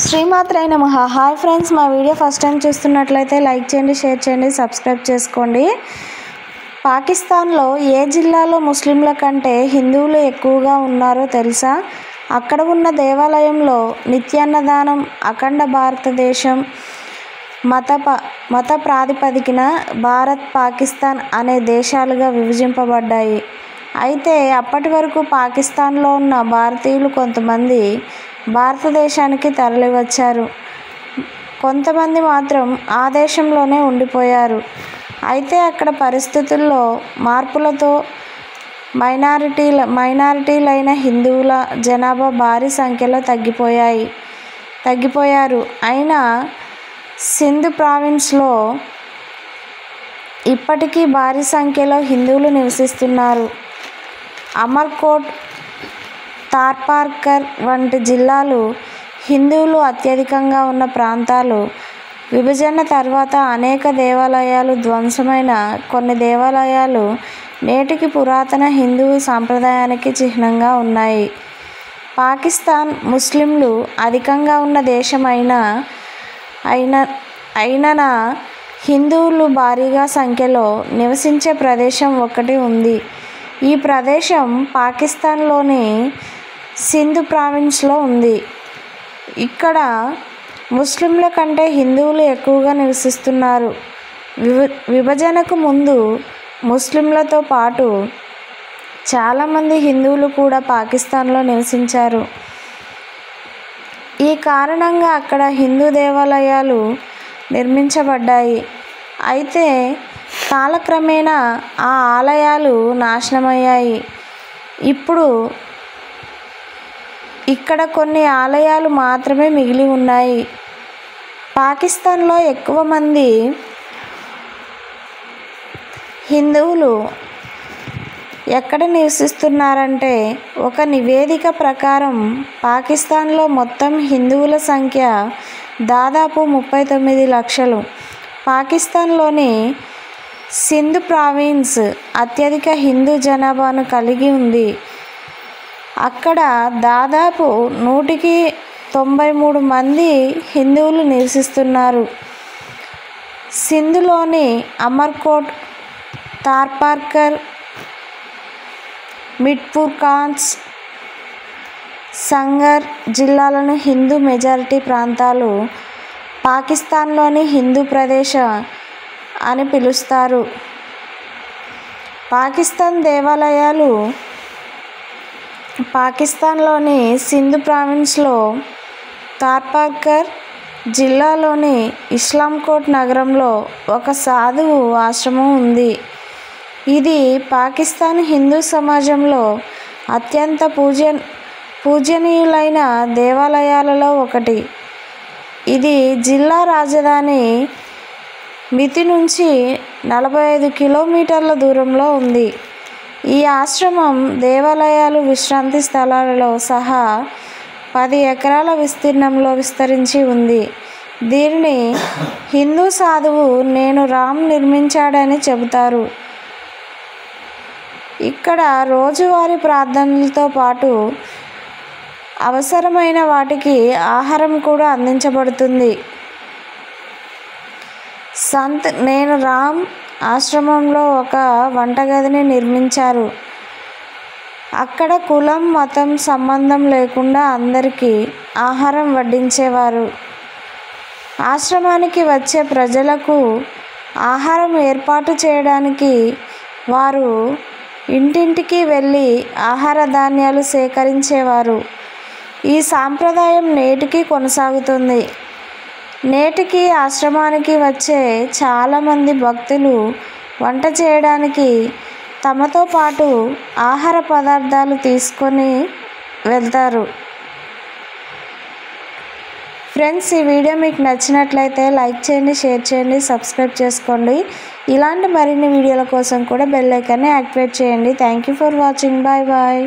శ్రీమాత్రే నమః. Hi friends, మా వీడియో ఫస్ట్ టైం చూస్తున్నట్లయితే లైక్ చేయండి, షేర్ చేయండి, సబ్స్క్రైబ్ చేసుకోండి. పాకిస్తాన్లో ఏ జిల్లాలో ముస్లింల కంటే హిందువులు ఎక్కువగా ఉన్నారో తెలుసా? అక్కడ ఉన్న దేవాలయంలో నిత్యాన్నదానం, అఖండ భారతదేశం మత ప్రాతిపదికన భారత్, పాకిస్తాన్ అనే దేశాలుగా విభజింపబడ్డాయి. అయితే అప్పటి వరకు పాకిస్తాన్లో ఉన్న భారతీయులు కొంతమంది భారతదేశానికి తరలివచ్చారు. కొంతమంది మాత్రం ఆ దేశంలోనే ఉండిపోయారు. అయితే అక్కడ పరిస్థితుల్లో మార్పులతో మైనారిటీలైన హిందువుల జనాభా భారీ సంఖ్యలో తగ్గిపోయారు. అయినా సింధ్ ప్రావిన్స్లో ఇప్పటికీ భారీ సంఖ్యలో హిందువులు నివసిస్తున్నారు. అమర్కోట్, థార్పార్కర్ వంటి జిల్లాలు హిందువులు అత్యధికంగా ఉన్న ప్రాంతాలు. విభజన తర్వాత అనేక దేవాలయాలు ధ్వంసమైన కొన్ని దేవాలయాలు నేటికి పురాతన హిందూ సాంప్రదాయానికి చిహ్నంగా ఉన్నాయి. పాకిస్తాన్ ముస్లింలు అధికంగా ఉన్న దేశం అయినన హిందువులు భారీగా సంఖ్యలో నివసించే ప్రదేశం ఒకటి ఉంది. ఈ ప్రదేశం పాకిస్తాన్లోని సింధ్ ప్రావిన్స్లో ఉంది. ఇక్కడ ముస్లింల కంటే హిందువులు ఎక్కువగా నివసిస్తున్నారు. విభజనకు ముందు ముస్లింలతో పాటు చాలామంది హిందువులు కూడా పాకిస్తాన్లో నివసించారు. ఈ కారణంగా అక్కడ హిందూ దేవాలయాలు నిర్మించబడ్డాయి. అయితే కాలక్రమేణా ఆ ఆలయాలు నాశనమయ్యాయి. ఇప్పుడు ఇక్కడ కొన్ని ఆలయాలు మాత్రమే మిగిలి ఉన్నాయి. పాకిస్తాన్లో ఎక్కువ మంది హిందువులు ఎక్కడ నివసిస్తున్నారంటే, ఒక నివేదిక ప్రకారం పాకిస్తాన్లో మొత్తం హిందువుల సంఖ్య దాదాపు 39 లక్షలు. పాకిస్తాన్లోని సింధ్ ప్రావిన్స్ అత్యధిక హిందూ జనాభాను కలిగి ఉంది. అక్కడ దాదాపు 193 మంది హిందువులు నివసిస్తున్నారు. సింధులోని అమర్కోట్, థార్పార్కర్, మిర్పూర్ ఖాన్స్, సంగర్ జిల్లాలను హిందూ మెజారిటీ ప్రాంతాలు, పాకిస్తాన్లోని హిందూ ప్రదేశ్ అని పిలుస్తారు. పాకిస్తాన్ దేవాలయాలు పాకిస్తాన్లోని సింధ్ ప్రావిన్స్లో థార్పార్కర్ జిల్లాలోని ఇస్లాంకోట్ నగరంలో ఒక సాధువు ఆశ్రమం ఉంది. ఇది పాకిస్తాన్ హిందూ సమాజంలో అత్యంత పూజనీయులైన దేవాలయాలలో ఒకటి. ఇది జిల్లా రాజధాని మితి నుంచి 45 కిలోమీటర్ల దూరంలో ఉంది. ఈ ఆశ్రమం దేవాలయాలు, విశ్రాంతి స్థలాలలో సహా 10 ఎకరాల విస్తీర్ణంలో విస్తరించి ఉంది. దీనిని హిందూ సాధువు నేను రామ్ నిర్మించాడని చెబుతారు. ఇక్కడ రోజువారీ ప్రార్థనలతో పాటు అవసరమైన వాటికి ఆహారం కూడా అందించబడుతుంది. సంత్ నేను రామ్ ఆశ్రమంలో ఒక వంటగదిని నిర్మించారు. అక్కడ కులం, మతం సంబంధం లేకుండా అందరికీ ఆహారం వడ్డించేవారు. ఆశ్రమానికి వచ్చే ప్రజలకు ఆహారం ఏర్పాటు చేయడానికి వారు ఇంటింటికి వెళ్ళి ఆహార ధాన్యాలు సేకరించేవారు. ఈ సాంప్రదాయం నేటికి కొనసాగుతుంది. నేటికి ఆశ్రమానికి వచ్చే చాలామంది భక్తులు వంట చేయడానికి తమతో పాటు ఆహార పదార్థాలు తీసుకొని వెళ్తారు. ఫ్రెండ్స్, ఈ వీడియో మీకు నచ్చినట్లయితే లైక్ చేయండి, షేర్ చేయండి, సబ్స్క్రైబ్ చేసుకోండి. ఇలాంటి మరిన్ని వీడియోల కోసం కూడా బెల్ ఐకాన్ని యాక్టివేట్ చేయండి. Thank you for watching. Bye bye.